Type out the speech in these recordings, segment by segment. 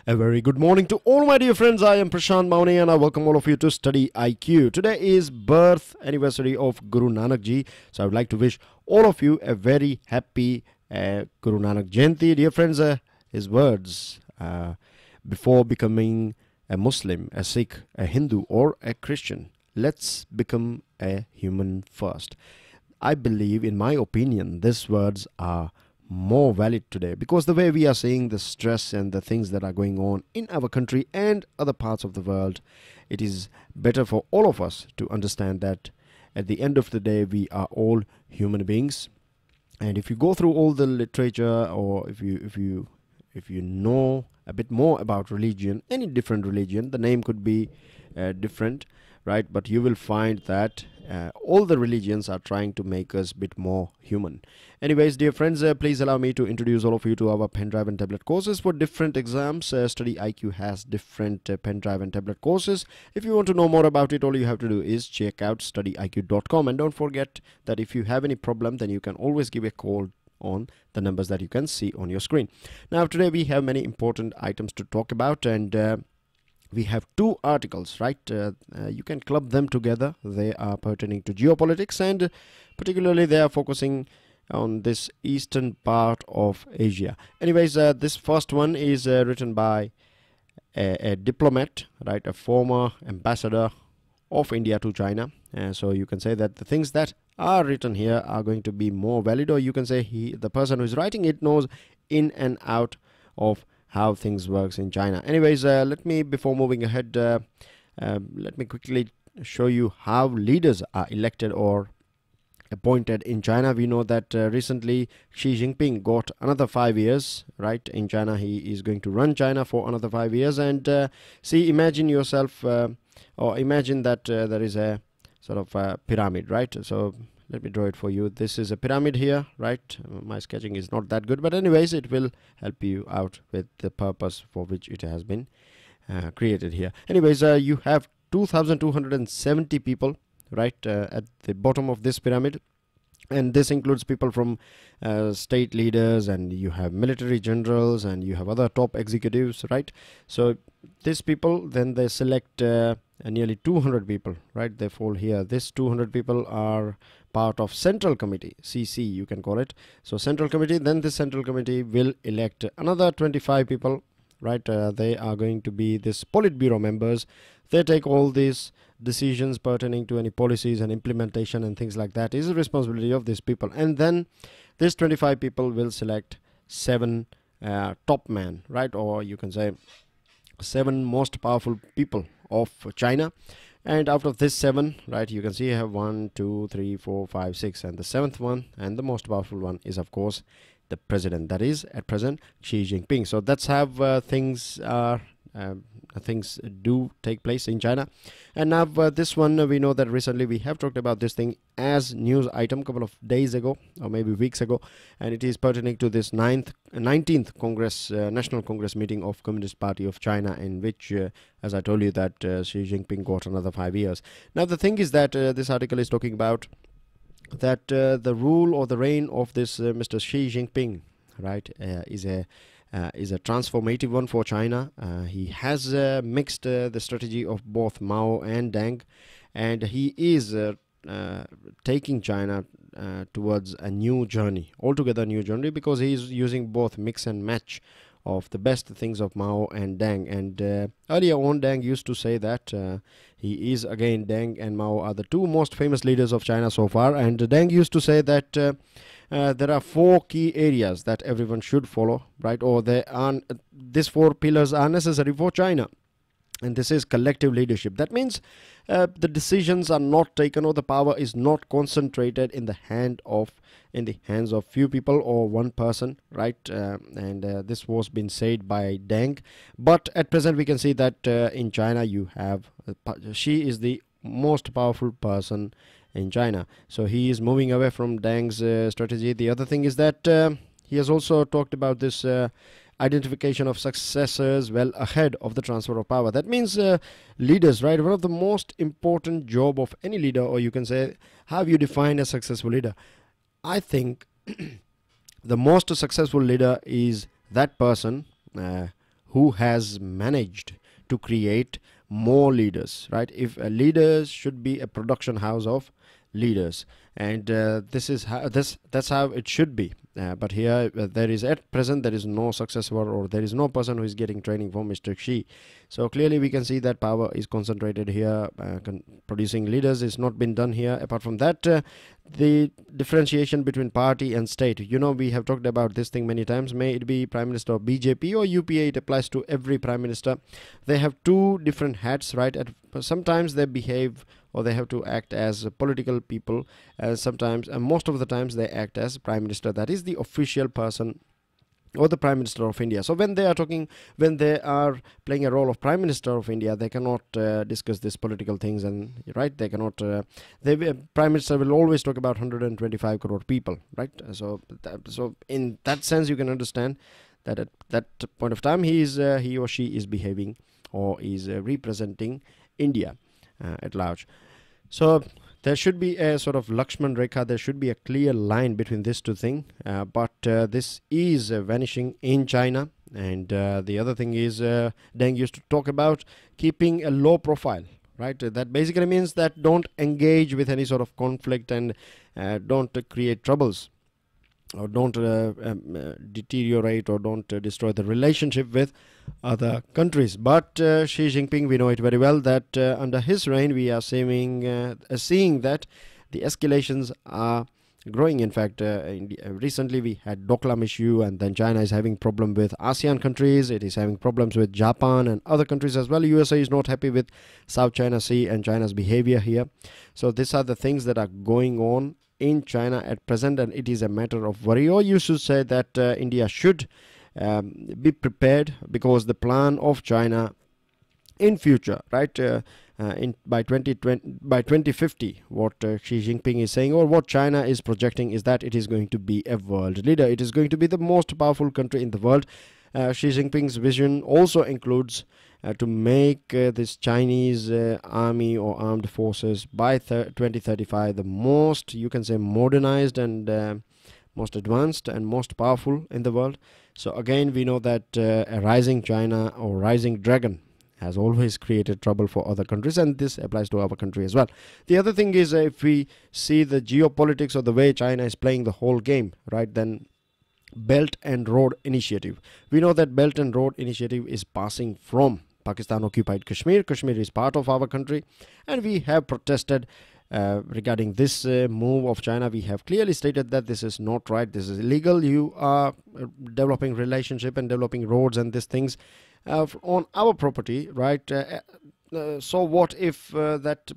A very good morning to all my dear friends. I am Prashant Maune and I welcome all of you to Study IQ. Today is birth anniversary of Guru Nanak Ji. So I would like to wish all of you a very happy Guru Nanak Jayanti. Dear friends, his words before becoming a Muslim, a Sikh, a Hindu or a Christian, let's become a human first. I believe, in my opinion, these words are more valid today because the way we are seeing the stress and the things that are going on in our country and other parts of the world, it is better for all of us to understand that at the end of the day we are all human beings. And if you go through all the literature, or if you know a bit more about religion, any different religion, the name could be different, right? But you will find that all the religions are trying to make us a bit more human. Anyways, dear friends, please allow me to introduce all of you to our pen drive and tablet courses for different exams. StudyIQ has different pen drive and tablet courses. If you want to know more about it, all you have to do is check out StudyIQ.com. And don't forget that if you have any problem, then you can always give a call on the numbers that you can see on your screen. Now, today we have many important items to talk about, and we have two articles, right? You can club them together. They are pertaining to geopolitics, and particularly they are focusing on this eastern part of Asia. Anyways, this first one is written by a diplomat, right? A former ambassador of India to China. So you can say that the things that are written here are going to be more valid, or you can say the person who is writing it knows in and out of how things works in China. Anyways, before moving ahead, let me quickly show you how leaders are elected or appointed in China. We know that recently Xi Jinping got another 5 years, right? In China, he is going to run China for another 5 years. And imagine yourself, or imagine that there is a sort of pyramid, right? So let me draw it for you. This is a pyramid here, right? My sketching is not that good, but anyways, it will help you out with the purpose for which it has been created here. Anyways, you have 2,270 people, right, at the bottom of this pyramid. And this includes people from state leaders, and you have military generals, and you have other top executives, right? So these people, then they select nearly 200 people, right? They fall here. This 200 people are part of Central Committee, CC you can call it. So Central Committee, then this Central Committee will elect another 25 people, right? They are going to be this Politburo members. They take all these decisions pertaining to any policies and implementation and things like that. Is the responsibility of these people. And then this 25 people will select 7 top men, right? Or you can say 7 most powerful people of China. And out of this 7, right, you can see I have 1, 2, 3, 4, 5, 6, and the 7th one, and the most powerful one, is of course the president. That is at present Xi Jinping. So that's how things do take place in China. And now this one, we know that recently we have talked about this thing as news item a couple of days ago, or maybe weeks ago, and it is pertaining to this 19th Congress, National Congress meeting of Communist Party of China, in which, as I told you, that Xi Jinping got another 5 years. Now the thing is that this article is talking about that the rule or the reign of this Mr. Xi Jinping, right, is a transformative one for China. He has mixed the strategy of both Mao and Deng, and he is taking China towards a new journey, altogether new journey, because he is using both mix and match of the best things of Mao and Deng. And earlier on, Deng used to say that he is, again, Deng and Mao are the two most famous leaders of China so far, and Deng used to say that there are 4 key areas that everyone should follow, right? Or these 4 pillars are necessary for China. And this is collective leadership. That means the decisions are not taken, or the power is not concentrated in the hands of few people or one person, right? This was been said by Deng. But at present, we can see that in China, you have Xi is the most powerful person in China. So he is moving away from Deng's strategy. The other thing is that he has also talked about this identification of successors well ahead of the transfer of power. That means leaders, right? One of the most important job of any leader, or you can say, how you define a successful leader. I think the most successful leader is that person who has managed to create more leaders, right? If leaders should be a production house of leaders, and this is how that's how it should be. But here there is at present there is no successor, or there is no person who is getting training from Mr. Xi. So clearly we can see that power is concentrated here. Producing leaders is not been done here. Apart from that, the differentiation between party and state, you know, we have talked about this thing many times. May it be Prime Minister of BJP or UPA, it applies to every Prime Minister. They have two different hats, right? Sometimes they behave, or they have to act as political people. Sometimes, and most of the times, they act as Prime Minister. That is the official person, or the Prime Minister of India. So when they are playing a role of Prime Minister of India, they cannot discuss these political things, and right, they cannot. Prime Minister will always talk about 125 crore people, right? So in that sense, you can understand that at that point of time, he or she is behaving, or is representing India at large. So there should be a sort of Lakshman Rekha, there should be a clear line between these two things, but this is vanishing in China. And the other thing is, Deng used to talk about keeping a low profile, right? That basically means that don't engage with any sort of conflict, and don't create troubles, or don't deteriorate, or don't destroy the relationship with other countries. But Xi Jinping, we know it very well that under his reign we are seeing that the escalations are growing. In fact, recently we had Doklam issue, and then China is having problem with ASEAN countries. It is having problems with Japan and other countries as well. USA is not happy with South China Sea and China's behavior here. So these are the things that are going on in China at present, and it is a matter of worry. Or you should say that India should be prepared, because the plan of China in future, right, by 2050, what Xi Jinping is saying, or what China is projecting, is that it is going to be a world leader. It is going to be the most powerful country in the world. Xi Jinping's vision also includes to make this Chinese army or armed forces by 2035 the most, you can say, modernized and most advanced and most powerful in the world. So again, we know that a rising China or rising dragon has always created trouble for other countries, and this applies to our country as well. The other thing is, if we see the geopolitics, or the way China is playing the whole game, right, then Belt and Road Initiative. We know that Belt and Road Initiative is passing from Pakistan occupied Kashmir. Kashmir is part of our country, and we have protested regarding this move of China. We have clearly stated that this is not right, this is illegal. You are developing relationship and developing roads and these things on our property, right? So what if that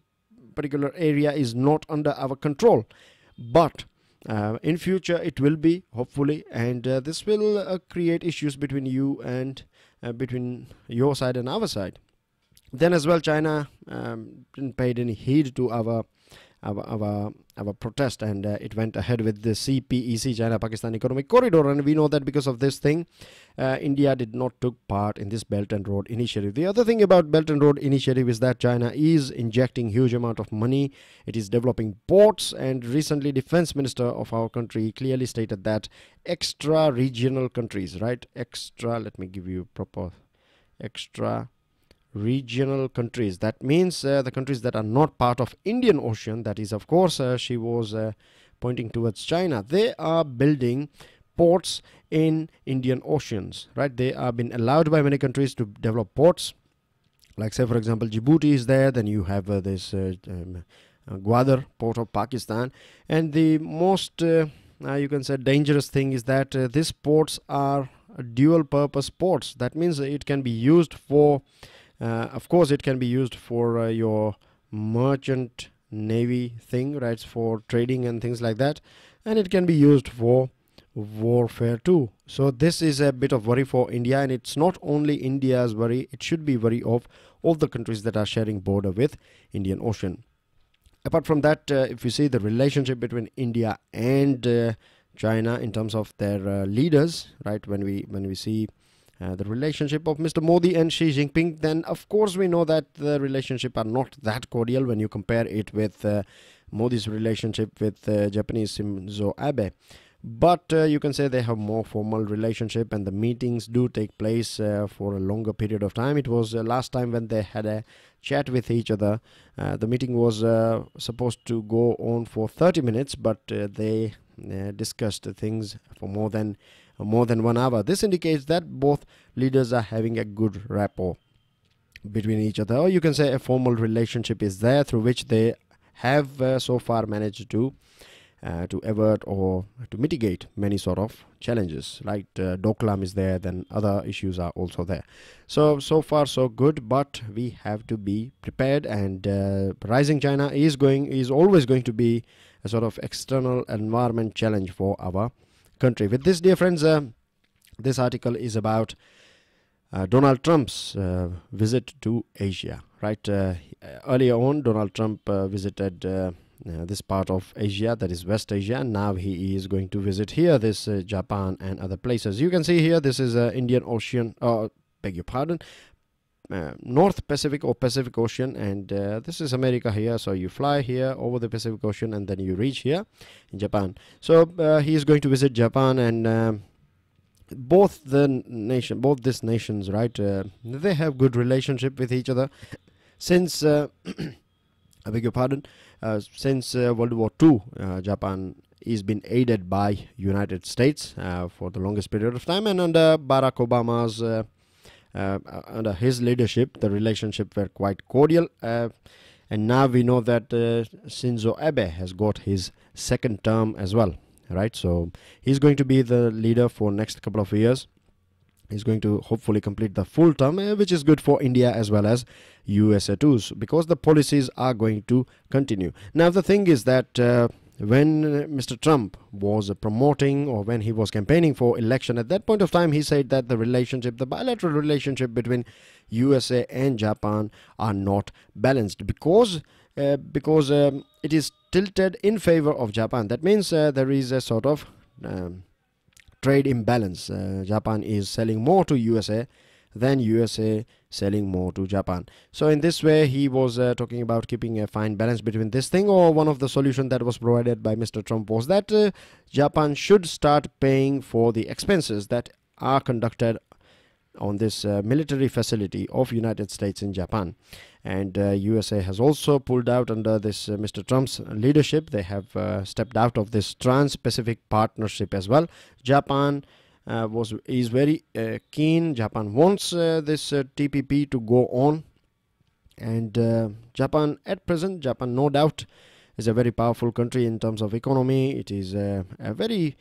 particular area is not under our control? But in future it will be, hopefully, and this will create issues between you and between your side and our side. Then as well, China didn't pay any heed to our protest, and it went ahead with the CPEC, China-Pakistan Economic Corridor, and we know that because of this thing, India did not took part in this Belt and Road Initiative. The other thing about Belt and Road Initiative is that China is injecting huge amount of money. It is developing ports, and recently Defense Minister of our country clearly stated that extra regional countries, right? Let me give you proper extra regional countries. That means the countries that are not part of Indian Ocean. That is, of course, she was pointing towards China. They are building ports in Indian Oceans, right? They are been allowed by many countries to develop ports. Like, say, for example, Djibouti is there. Then you have this Gwadar port of Pakistan. And the most, you can say, dangerous thing is that these ports are dual purpose ports. That means it can be used for of course, it can be used for your merchant navy thing, right, for trading and things like that, and it can be used for warfare too. So this is a bit of worry for India, and it's not only India's worry, it should be worry of all the countries that are sharing border with Indian Ocean. Apart from that, if you see the relationship between India and China in terms of their leaders, right, when we see the relationship of Mr. Modi and Xi Jinping, then of course we know that the relationship are not that cordial when you compare it with Modi's relationship with Japanese Shinzo Abe. but you can say they have more formal relationship, and the meetings do take place for a longer period of time. It was last time when they had a chat with each other. The meeting was supposed to go on for 30 minutes, but they discussed things for more than 1 hour. This indicates that both leaders are having a good rapport between each other, or you can say a formal relationship is there through which they have so far managed to avert or to mitigate many sort of challenges. Right, Doklam is there, then other issues are also there. So far so good, but we have to be prepared, and rising China is always going to be a sort of external environment challenge for our country. With this, dear friends, this article is about Donald Trump's visit to Asia. Right, earlier on, Donald Trump visited this part of Asia, that is West Asia, and now he is going to visit here this Japan and other places. You can see here, this is Indian Ocean, beg your pardon, North Pacific or Pacific Ocean, and this is America here. So you fly here over the Pacific Ocean and then you reach here in Japan. So he is going to visit Japan, and both these nations, right, they have good relationship with each other since I beg your pardon, since World War II. Japan is been aided by United States for the longest period of time, and under Barack Obama's under his leadership, the relationship were quite cordial, and now we know that Shinzo Abe has got his second term as well. Right, so he's going to be the leader for next couple of years. He's going to hopefully complete the full term, which is good for India as well as USA too, because the policies are going to continue. Now the thing is that when Mr. Trump was promoting, or when he was campaigning for election, at that point of time he said that the bilateral relationship between USA and Japan are not balanced because it is tilted in favor of Japan. That means there is a sort of trade imbalance. Japan is selling more to USA than USA selling more to Japan. So in this way, he was talking about keeping a fine balance between this thing, or one of the solutions that was provided by Mr. Trump was that Japan should start paying for the expenses that are conducted on this military facility of United States in Japan. And USA has also pulled out under this Mr. Trump's leadership. They have stepped out of this Trans-Pacific Partnership as well. Japan is very keen. Japan wants this TPP to go on, and Japan at present, no doubt, is a very powerful country in terms of economy. It is a very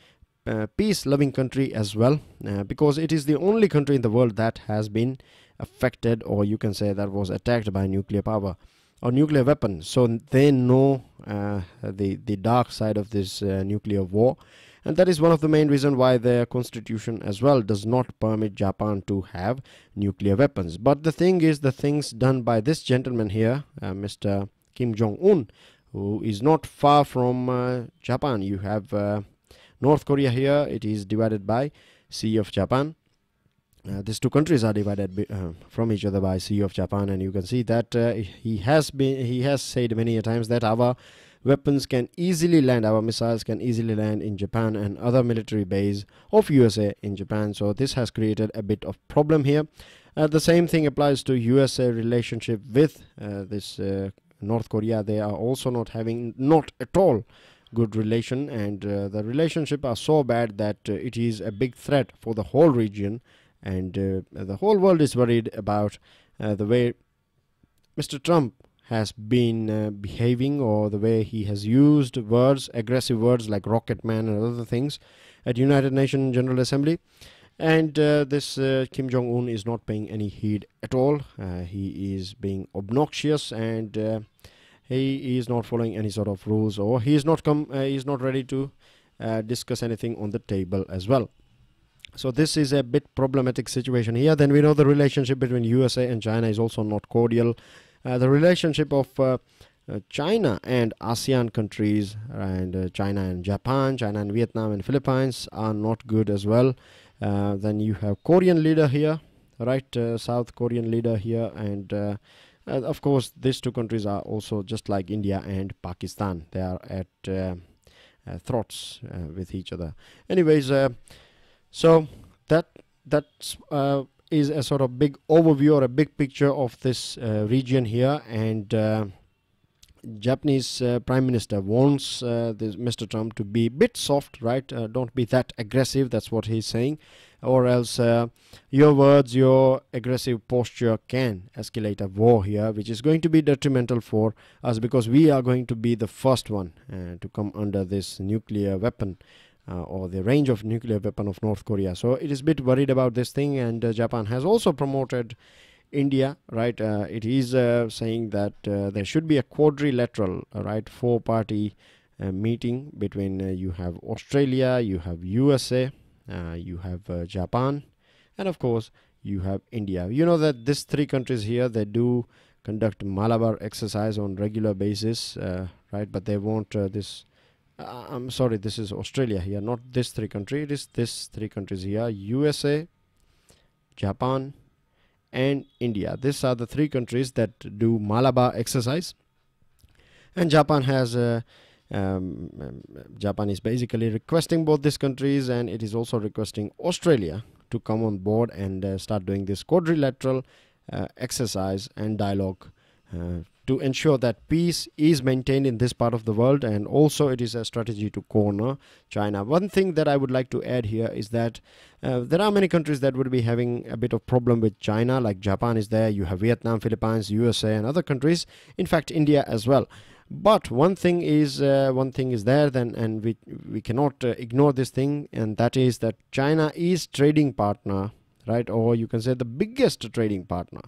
peace-loving country as well, because it is the only country in the world that has been affected, or you can say that was attacked by nuclear power or nuclear weapon. So they know the dark side of this nuclear war, and that is one of the main reasons why their constitution as well does not permit Japan to have nuclear weapons. But the thing is, the things done by this gentleman here, Mr. Kim Jong-un, who is not far from Japan. You have North Korea here. It is divided by Sea of Japan. These two countries are divided from each other by Sea of Japan, and you can see that he has said many a times that our weapons can easily land, our missiles can easily land in Japan and other military base of USA in Japan. So this has created a bit of problem here. The same thing applies to USA relationship with this North Korea. They are also not at all good relation, and the relationship are so bad that it is a big threat for the whole region, and the whole world is worried about the way Mr. Trump has been behaving, or the way he has used aggressive words like rocket man and other things at United Nations General Assembly. And this Kim Jong-un is not paying any heed at all. He is being obnoxious, and he is not following any sort of rules, or he is not ready to discuss anything on the table as well. So this is a bit problematic situation here. Then we know the relationship between USA and China is also not cordial. The relationship of China and ASEAN countries, and China and Japan, China and Vietnam and Philippines are not good as well. Then you have Korean leader here, right? South Korean leader here, and of course these two countries are also just like India and Pakistan. They are at thoughts with each other. Anyways, so that's is a sort of big overview or a big picture of this region here. And Japanese Prime Minister wants this Mr. Trump to be a bit soft, right? Don't be that aggressive. That's what he's saying, or else your words, your aggressive posture can escalate a war here, which is going to be detrimental for us, because we are going to be the first one to come under this nuclear weapon or the range of nuclear weapon of North Korea. So it is a bit worried about this thing, and Japan has also promoted India, right? It is saying that there should be a quadrilateral, right, four-party meeting between you have Australia, you have USA, you have Japan, and of course you have India. You know that these three countries here, they do conduct Malabar exercise on regular basis, right? But they want this. I'm sorry, this is Australia here, not this three countries. It is this three countries here: USA, Japan, and India. These are the three countries that do Malabar exercise, and Japan has Japan is basically requesting both these countries, and it is also requesting Australia to come on board and start doing this quadrilateral exercise and dialogue to ensure that peace is maintained in this part of the world. And also it is a strategy to corner China. One thing that I would like to add here is that there are many countries that would be having a bit of problem with China, like Japan is there, you have Vietnam, Philippines, USA, and other countries, in fact India as well. But one thing is there then, and we cannot ignore this thing, and that is that China is trading partner, right? Or you can say the biggest trading partner,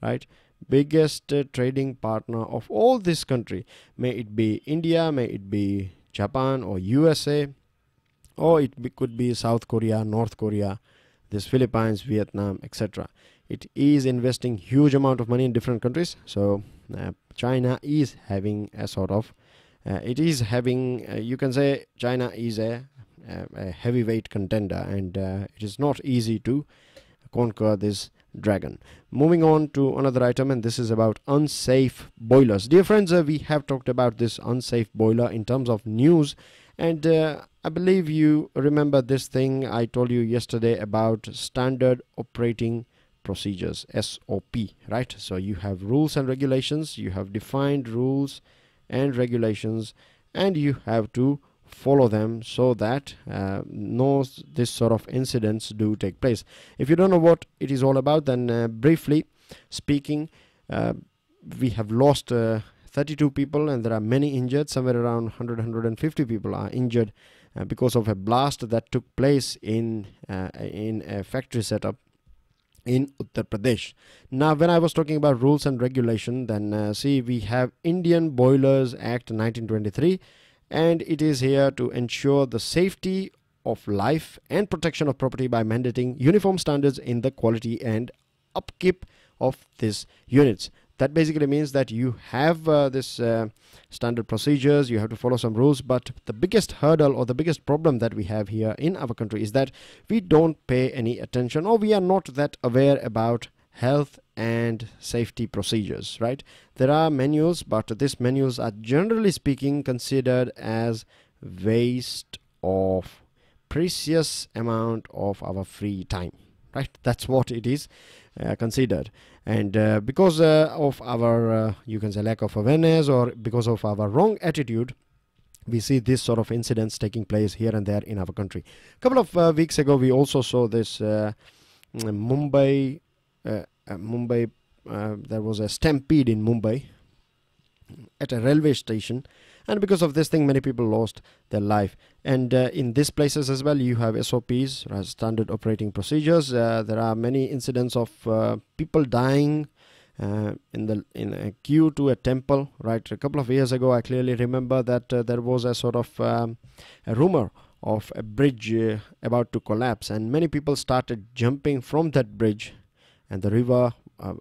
right? Biggest trading partner of all this country, may it be India, may it be Japan or USA, or could be South Korea, North Korea, this Philippines, Vietnam, etc. It is investing huge amount of money in different countries. So China is having a sort of you can say China is a heavyweight contender, and it is not easy to conquer this dragon. Moving on to another item, and this is about unsafe boilers. Dear friends, we have talked about this unsafe boiler in terms of news, and I believe you remember this thing I told you yesterday about standard operating procedures, SOP, right? So you have rules and regulations, you have defined rules and regulations, and you have to follow them so that no this sort of incidents do take place. If you don't know what it is all about, then briefly speaking, we have lost 32 people, and there are many injured. Somewhere around 150 people are injured because of a blast that took place in a factory setup in Uttar Pradesh. Now, when I was talking about rules and regulation, then see, we have Indian Boilers Act 1923, and it is here to ensure the safety of life and protection of property by mandating uniform standards in the quality and upkeep of these units. That basically means that you have this standard procedures, you have to follow some rules, but the biggest hurdle or the biggest problem that we have here in our country is that we don't pay any attention, or we are not that aware about health and safety procedures, right? There are manuals, but these manuals are generally speaking considered as waste of precious amount of our free time, right? That's what it is considered. And because of our you can say lack of awareness, or because of our wrong attitude, we see this sort of incidents taking place here and there in our country. A couple of weeks ago, we also saw this Mumbai. There was a stampede in Mumbai at a railway station, and because of this thing, many people lost their life. And in these places as well, you have SOPs, standard operating procedures. There are many incidents of people dying in a queue to a temple, right? A couple of years ago, I clearly remember that there was a sort of a rumor of a bridge about to collapse, and many people started jumping from that bridge, and the river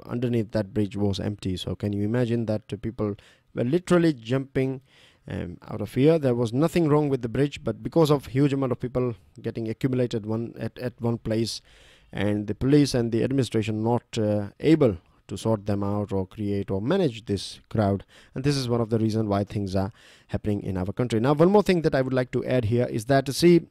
underneath that bridge was empty. So can you imagine that people were literally jumping out of fear? There was nothing wrong with the bridge, but because of huge amount of people getting accumulated at one place, and the police and the administration not able sort them out or create or manage this crowd. And this is one of the reasons why things are happening in our country. Now, one more thing that I would like to add here is that, see,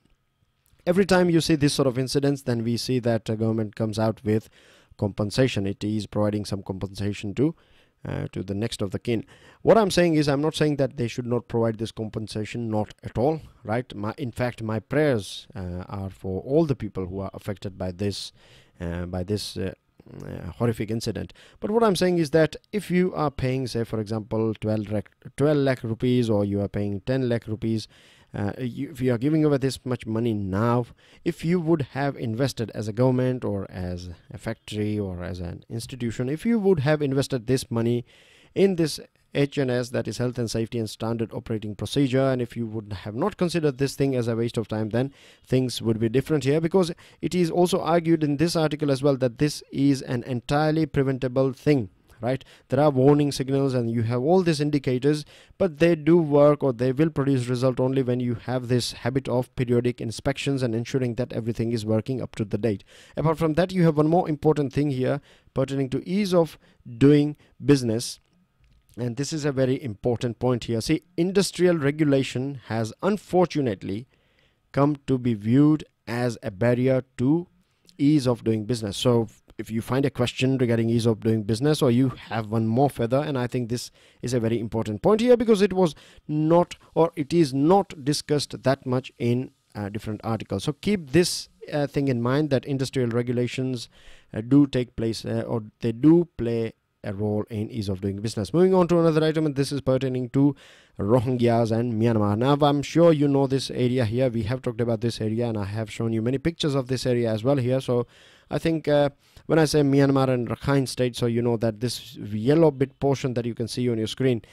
every time you see this sort of incidents, then we see that government comes out with compensation. It is providing some compensation to the next of the kin. What I'm saying is, I'm not saying that they should not provide this compensation, not at all, right? In fact, my prayers are for all the people who are affected by this horrific incident. But what I'm saying is that if you are paying, say for example, 12 lakh rupees, or you are paying 10 lakh rupees, if you are giving away this much money now, if you would have invested as a government or as a factory or as an institution, if you would have invested this money in this HNS, that is health and safety and standard operating procedure, and if you would have not considered this thing as a waste of time, then things would be different here, because it is also argued in this article as well that this is an entirely preventable thing, right? There are warning signals and you have all these indicators, but they do work, or they will produce result only when you have this habit of periodic inspections and ensuring that everything is working up to the date. Apart from that, you have one more important thing here pertaining to ease of doing business. And this is a very important point here. See, industrial regulation has unfortunately come to be viewed as a barrier to ease of doing business. So if you find a question regarding ease of doing business, or you have one more further, and I think this is a very important point here, because it was not, or it is not discussed that much in different articles. So keep this thing in mind, that industrial regulations do take place, or they do play a role in ease of doing business. Moving on to another item, and this is pertaining to Rohingyas and Myanmar. Now, I'm sure you know this area here. We have talked about this area, and I have shown you many pictures of this area as well here. So I think when I say Myanmar and Rakhine State, so you know that this yellow bit portion that you can see on your screen,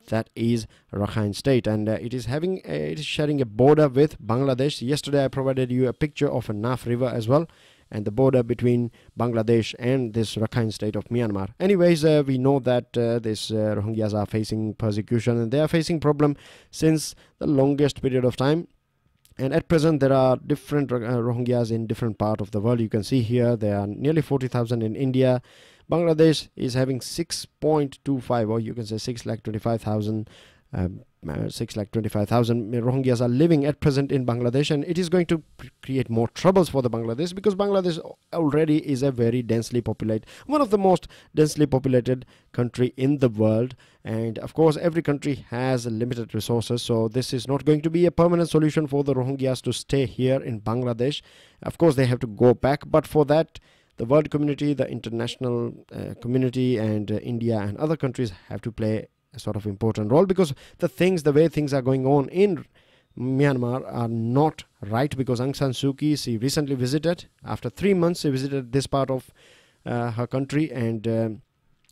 that is Rakhine State, and it is sharing a border with Bangladesh. Yesterday I provided you a picture of a Naf River as well, and the border between Bangladesh and this Rakhine State of Myanmar. Anyways, we know that these Rohingyas are facing persecution, and they are facing problem since the longest period of time. And at present, there are different Rohingyas in different part of the world. You can see here there are nearly 40,000 in India. Bangladesh is having 6.25, or you can say 6,25,000. 6,25,000 Rohingyas are living at present in Bangladesh, and it is going to create more troubles for the Bangladesh, because Bangladesh already is a very densely populated, one of the most densely populated country in the world, and of course every country has limited resources. So this is not going to be a permanent solution for the Rohingyas to stay here in Bangladesh. Of course they have to go back, but for that the world community, the international community, and India and other countries have to play a sort of important role, because the way things are going on in Myanmar are not right. Because Aung San Suu Kyi, she recently visited, after 3 months she visited this part of her country, and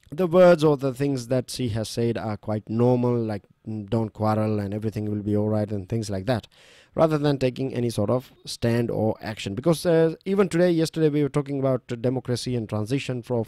the words or the things that she has said are quite normal, like don't quarrel and everything will be all right and things like that, rather than taking any sort of stand or action. Because even yesterday we were talking about democracy and transition from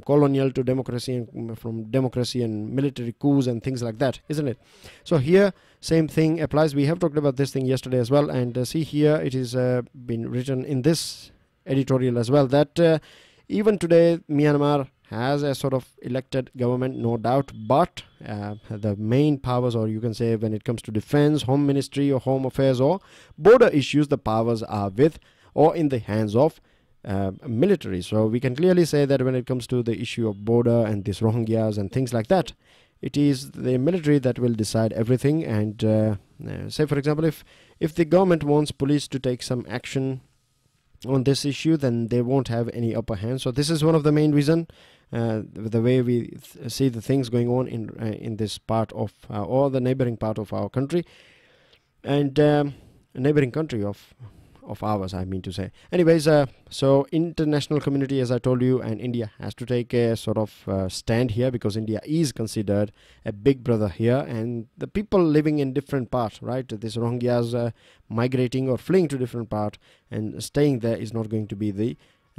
colonial to democracy, and from democracy and military coups and things like that, isn't it? So here same thing applies. We have talked about this thing yesterday as well, and see here it is been written in this editorial as well, that even today Myanmar has a sort of elected government, no doubt, but the main powers, or you can say when it comes to defense, home ministry or home affairs or border issues, the powers are with or in the hands of military. So we can clearly say that when it comes to the issue of border and these Rohingyas and things like that, it is the military that will decide everything. And say for example, if the government wants police to take some action on this issue, then they won't have any upper hand. So this is one of the main reason, the way we see the things going on in this part of or the neighboring part of our country, and a neighboring country of ours, I mean to say. Anyways, so international community, as I told you, and India has to take a sort of stand here, because India is considered a big brother here, and the people living in different parts, right? This Rohingyas migrating or fleeing to different part and staying there is not going to be the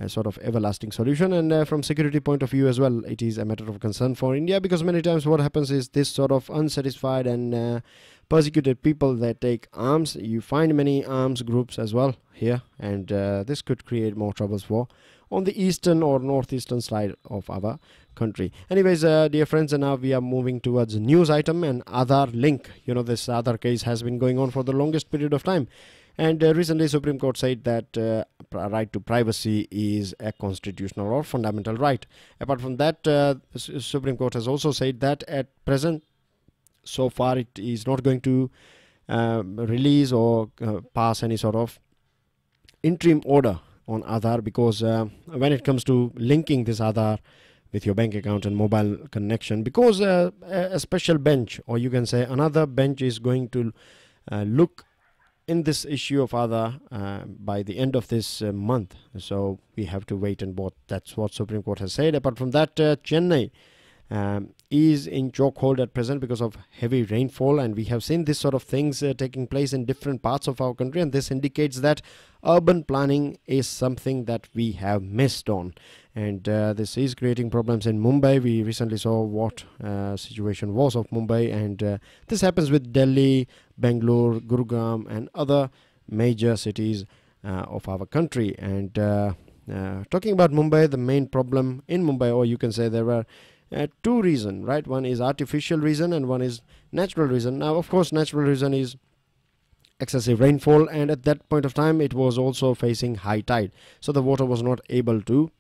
sort of everlasting solution. And from security point of view as well, it is a matter of concern for India, because many times what happens is this sort of unsatisfied and persecuted people that take arms. You find many arms groups as well here, and this could create more troubles for on the eastern or northeastern side of our country. Anyways, dear friends, and now we are moving towards a news item and Aadhaar link. You know, this Aadhaar case has been going on for the longest period of time. And recently, Supreme Court said that right to privacy is a constitutional or fundamental right. Apart from that, Supreme Court has also said that at present, so far, it is not going to release or pass any sort of interim order on Aadhaar, because when it comes to linking this Aadhaar with your bank account and mobile connection, because a special bench, or you can say another bench, is going to look in this issue of Aadhaar by the end of this month. So we have to wait and watch. That's what Supreme Court has said. Apart from that, Chennai is in chokehold at present because of heavy rainfall, and we have seen this sort of things taking place in different parts of our country, and this indicates that urban planning is something that we have missed on, and this is creating problems in Mumbai. We recently saw what situation was of Mumbai, and this happens with Delhi, Bangalore, Gurugram and other major cities of our country. And talking about Mumbai, the main problem in Mumbai, or you can say there were two reasons, right? One is artificial reason and one is natural reason. Now, of course, natural reason is excessive rainfall, and at that point of time it was also facing high tide, so the water was not able to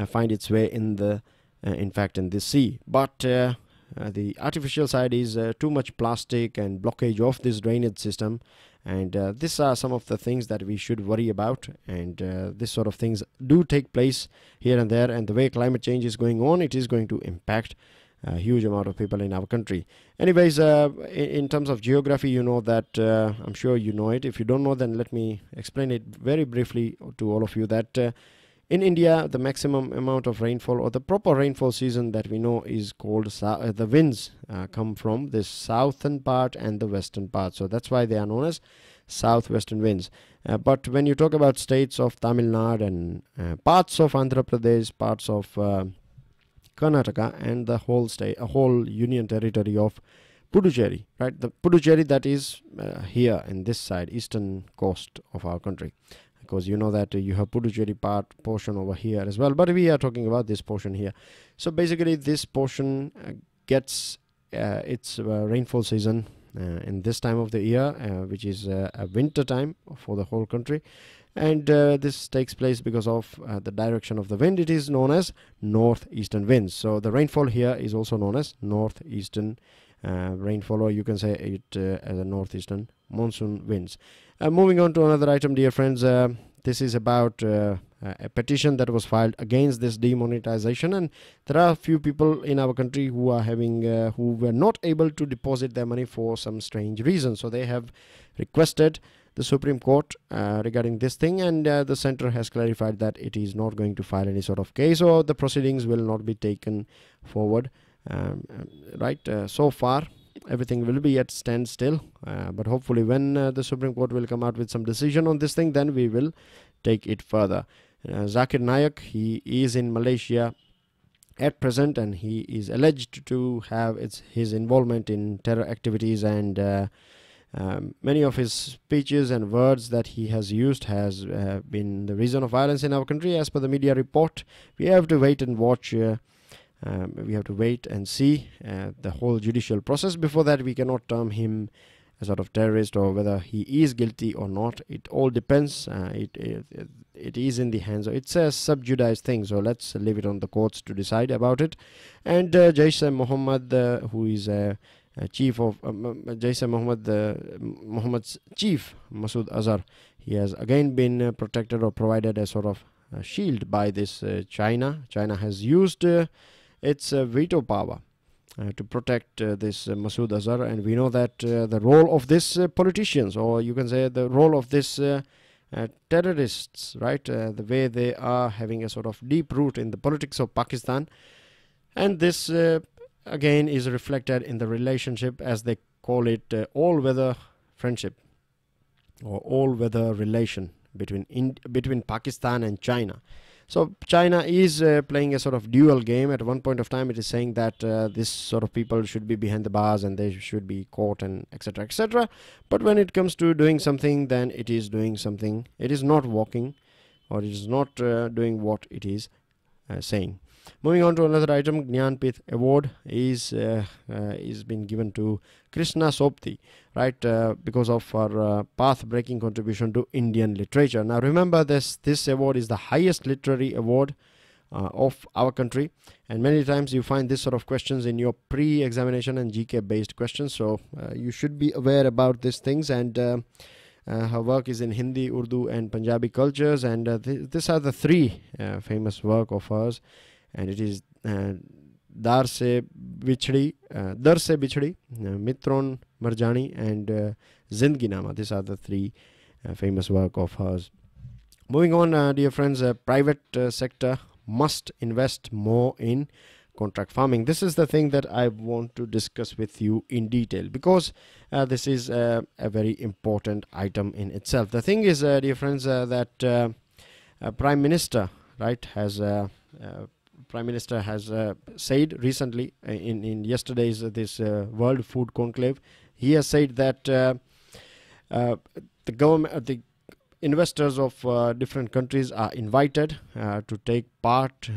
find its way in the in fact in the sea. But the artificial side is too much plastic and blockage of this drainage system, and these are some of the things that we should worry about, and this sort of things do take place here and there, and the way climate change is going on, it is going to impact a huge amount of people in our country. Anyways, in terms of geography, you know that I'm sure you know it. If you don't know, then let me explain it very briefly to all of you, that in India, the maximum amount of rainfall, or the proper rainfall season that we know, is called the winds come from the southern part and the western part, so that's why they are known as southwestern winds. But when you talk about states of Tamil Nadu and parts of Andhra Pradesh, parts of Karnataka and the whole state, a whole union territory of Puducherry, right? The Puducherry that is here in this side, eastern coast of our country, because you know that you have Puducherry portion over here as well, but we are talking about this portion here. So basically, this portion gets its rainfall season in this time of the year, which is a winter time for the whole country. And this takes place because of the direction of the wind. It is known as northeastern winds. So the rainfall here is also known as northeastern rainfall, or you can say it as a northeastern monsoon winds. Moving on to another item, dear friends, this is about a petition that was filed against this demonetization, and there are a few people in our country who are having who were not able to deposit their money for some strange reason. So they have requested the Supreme Court regarding this thing, and the center has clarified that it is not going to file any sort of case, or the proceedings will not be taken forward. So far everything will be at standstill, but hopefully when the Supreme Court will come out with some decision on this thing, then we will take it further. Zakir Naik, he is in Malaysia at present, and he is alleged to have his involvement in terror activities, and many of his speeches and words that he has used has been the reason of violence in our country, as per the media report. We have to wait and watch. We have to wait and see the whole judicial process. Before that, we cannot term him a sort of terrorist, or whether he is guilty or not. It all depends. It is in the hands of, it's a sub judice thing, so let's leave it on the courts to decide about it. And Jaish-e-Mohammed, who is a chief of Jaish-e-Mohammed, Muhammad's chief, Masood Azhar, he has again been protected or provided a sort of shield by this China. China has used its veto power to protect this Masood Azhar, and we know that the role of this politicians, or you can say the role of this terrorists, right, the way they are having a sort of deep root in the politics of Pakistan, and this again is reflected in the relationship, as they call it, all-weather friendship or all-weather relation between Pakistan and China. So China is playing a sort of dual game. At one point of time, it is saying that this sort of people should be behind the bars and they should be caught, and etc., etc. But when it comes to doing something, then it is doing something. It is not walking or it is not doing what it is saying. Moving on to another item, Gyan Pith Award is been given to Krishna Sopti, right, because of her path-breaking contribution to Indian literature. Now remember, this award is the highest literary award of our country, and many times you find this sort of questions in your pre-examination and GK based questions, so you should be aware about these things. And her work is in Hindi, Urdu and Punjabi cultures, and these are the three famous work of hers, and it is Dar Se Bichhdi, Mitron Marjani and Zindagi Nama. These are the three famous work of hers. Moving on, dear friends, private sector must invest more in contract farming. This is the thing that I want to discuss with you in detail, because this is a very important item in itself. The thing is, dear friends, that Prime Minister, right, has Prime Minister has said recently in yesterday's this World Food Conclave. He has said that the government, the investors of different countries are invited to take part.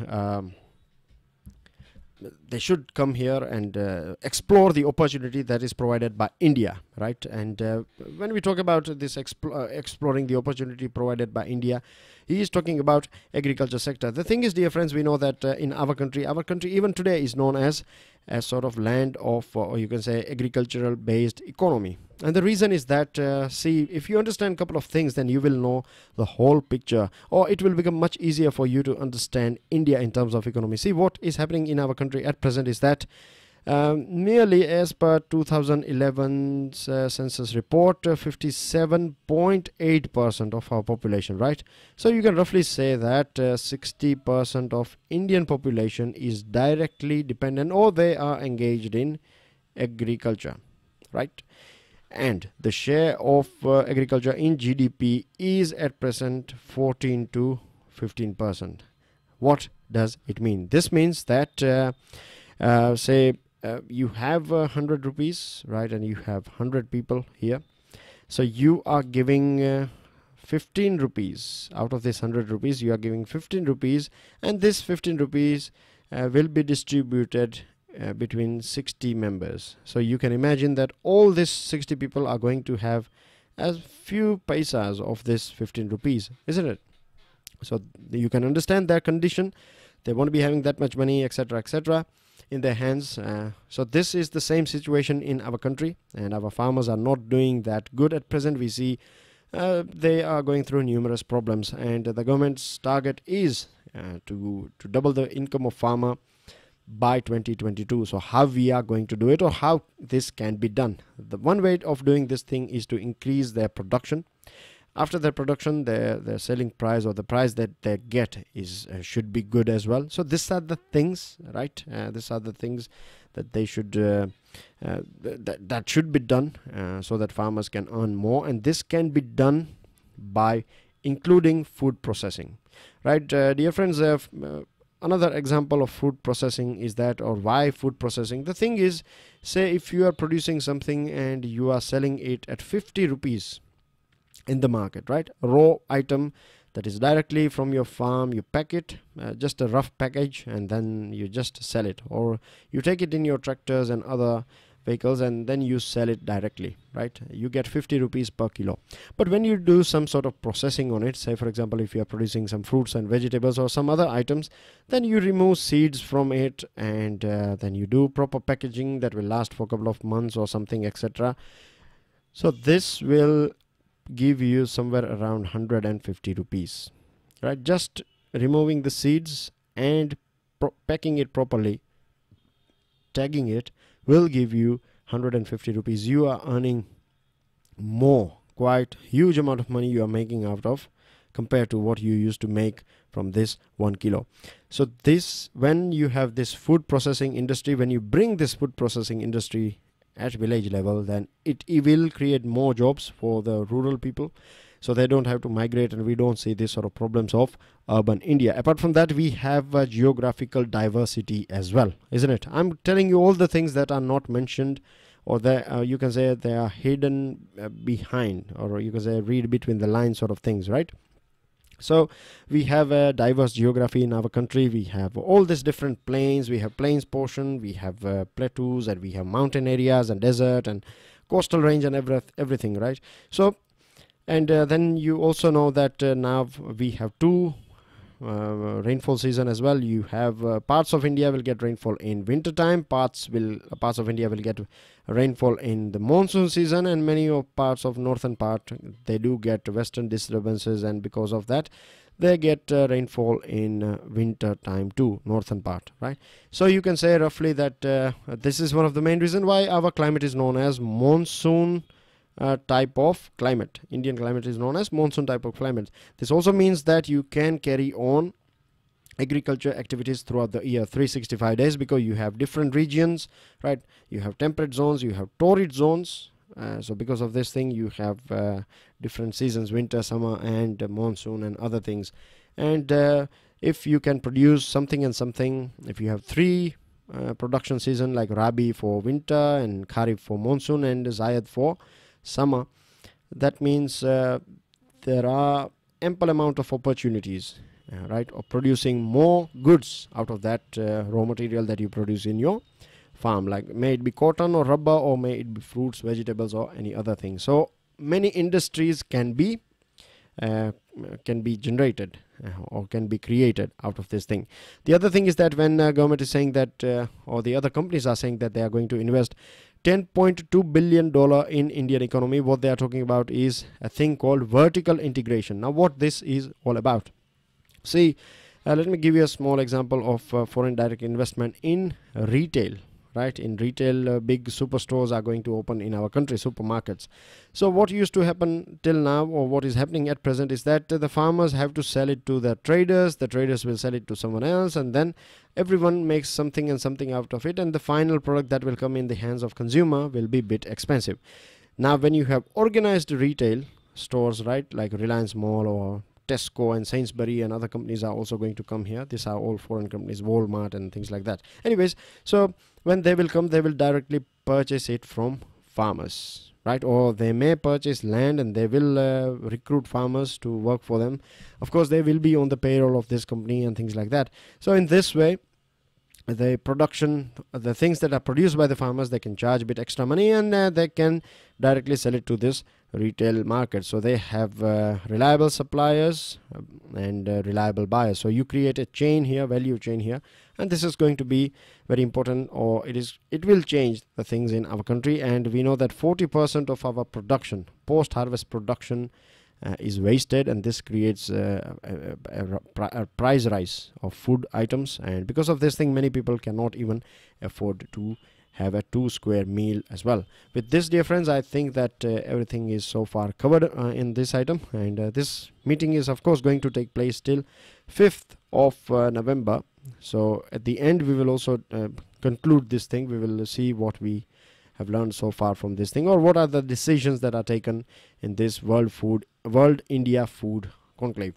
They should come here and explore the opportunity that is provided by India, right? And when we talk about this exploring the opportunity provided by India, he is talking about agriculture sector. The thing is, dear friends, we know that in our country even today is known as a sort of land of, or you can say, agricultural based economy. And the reason is that, see, if you understand a couple of things, then you will know the whole picture, or it will become much easier for you to understand India in terms of economy. See, what is happening in our country at present is that nearly, as per 2011 census report, 57.8% of our population, right? So you can roughly say that 60% of Indian population is directly dependent, or they are engaged in agriculture, right? And the share of agriculture in GDP is at present 14 to 15%. What does it mean? This means that say you have 100 rupees, right, and you have 100 people here, so you are giving 15 rupees. Out of this 100 rupees, you are giving 15 rupees, and this 15 rupees will be distributed between 60 members. So you can imagine that all these 60 people are going to have as few paisas of this 15 rupees, isn't it? So you can understand their condition. They won't be having that much money, etc., in their hands. So this is the same situation in our country, and our farmers are not doing that good at present. We see they are going through numerous problems, and the government's target is to double the income of farmer by 2022. So how we are going to do it, or how this can be done? The one way of doing this thing is to increase their production. After their production, their selling price, or the price that they get, is should be good as well. So these are the things, right? These are the things that they should that should be done, so that farmers can earn more, and this can be done by including food processing, right? Dear friends, another example of food processing is that, or why food processing? The thing is, say if you are producing something and you are selling it at 50 rupees in the market, right? A raw item that is directly from your farm, you pack it, just a rough package, and then you just sell it, or you take it in your tractors and other vehicles and then you sell it directly, right? You get 50 rupees per kilo. But when you do some sort of processing on it, say for example if you are producing some fruits and vegetables or some other items, then you remove seeds from it, and then you do proper packaging that will last for a couple of months or something, etc. So this will give you somewhere around 150 rupees, right? Just removing the seeds and packing it properly, tagging it, will give you 150 rupees. You are earning more, quite huge amount of money you are making out of, compared to what you used to make from this 1 kilo. So this, when you have this food processing industry, when you bring this food processing industry at village level, then it will create more jobs for the rural people, so they don't have to migrate, and we don't see this sort of problems of urban India. Apart from that, we have geographical diversity as well, isn't it? I'm telling you all the things that are not mentioned, or that you can say they are hidden behind, or you can say read between the lines sort of things, right? So we have a diverse geography in our country. We have all these different plains. We have plains portion, we have plateaus, and we have mountain areas and desert and coastal range and everything, right? So, and then you also know that now we have two rainfall season as well. You have parts of India will get rainfall in winter time, parts of India will get rainfall in the monsoon season, and many of parts of northern part, they do get western disturbances, and because of that they get rainfall in winter time too, northern part, right? So you can say roughly that this is one of the main reason why our climate is known as monsoon type of climate. Indian climate is known as monsoon type of climate. This also means that you can carry on agriculture activities throughout the year, 365 days, because you have different regions, right? You have temperate zones, you have torrid zones. So because of this thing, you have different seasons, winter, summer, and monsoon, and other things. And if you can produce something and something, if you have three production season, like Rabi for winter and Kharif for monsoon and Zayed for summer, that means there are ample amount of opportunities, right, of producing more goods out of that raw material that you produce in your farm, like may it be cotton or rubber, or may it be fruits, vegetables, or any other thing. So many industries can be generated or can be created out of this thing. The other thing is that when government is saying that or the other companies are saying that they are going to invest $10.2 billion in Indian economy, what they are talking about is a thing called vertical integration. Now what this is all about, see, let me give you a small example of foreign direct investment in retail, right? In retail, big superstores are going to open in our country, supermarkets. So what used to happen till now, or what is happening at present, is that the farmers have to sell it to the traders will sell it to someone else, and then everyone makes something and something out of it, and the final product that will come in the hands of consumer will be a bit expensive. Now when you have organized retail stores, right, like Reliance Mall or Tesco and Sainsbury and other companies are also going to come here. These are all foreign companies, Walmart and things like that. Anyways, so when they will come, they will directly purchase it from farmers, right? Or they may purchase land and they will recruit farmers to work for them. Of course, they will be on the payroll of this company and things like that. So in this way, the production, the things that are produced by the farmers, they can charge a bit extra money, and they can directly sell it to this retail market. So they have reliable suppliers and reliable buyers. So you create a chain here, value chain here, and this is going to be very important, or it will change the things in our country. And we know that 40% of our production, post-harvest production, is wasted, and this creates a price rise of food items, and because of this thing, many people cannot even afford to have a 2 square meal as well. With this, dear friends, I think that everything is so far covered in this item, and this meeting is of course going to take place till 5th of November. So at the end we will also conclude this thing. We will see what we have learned so far from this thing, or what are the decisions that are taken in this World India Food Conclave.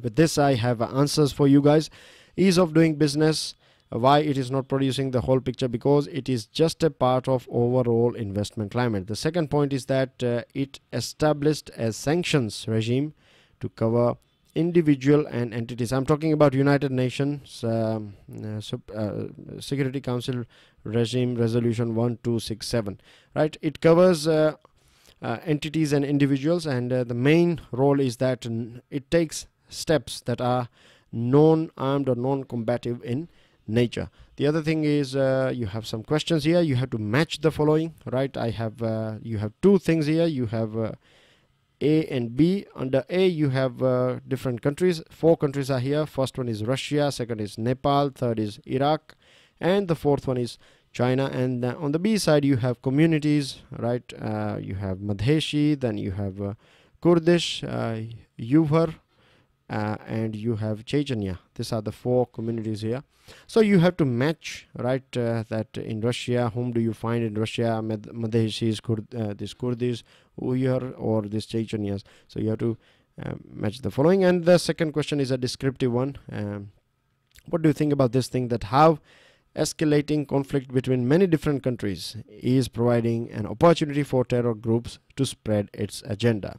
With this, I have answers for you guys. Ease of doing business, why it is not producing the whole picture, because it is just a part of overall investment climate. The second point is that it established a sanctions regime to cover individual and entities. I'm talking about United Nations Security Council regime resolution 1267, right? It covers entities and individuals, and the main role is that it takes steps that are non-armed or non-combative in nature. The other thing is you have some questions here. You have to match the following, right? I have you have two things here. You have A and B. Under A you have different countries. 4 countries are here. First one is Russia, second is Nepal, third is Iraq, and the fourth one is China. And on the B side you have communities, right? You have Madheshi, then you have Kurdish, Uyghur, and you have Chechnya. These are the 4 communities here. So you have to match, right, that in Russia, whom do you find in Russia? Madheshis, this Kurdish, Uyghur, or this Chechenyas. So you have to match the following. And the second question is a descriptive one. What do you think about this thing, that how escalating conflict between many different countries is providing an opportunity for terror groups to spread its agenda?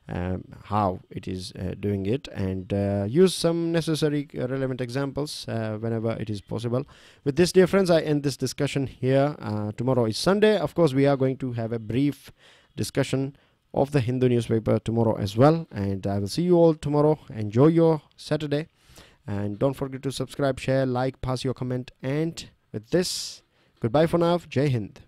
how it is doing it, and use some necessary relevant examples whenever it is possible. With this, dear friends, I end this discussion here. Tomorrow is Sunday. Of course, we are going to have a brief discussion of the Hindu newspaper tomorrow as well, and I will see you all tomorrow. Enjoy your Saturday, and don't forget to subscribe, share, like, pass your comment, and with this, goodbye for now. Jai Hind.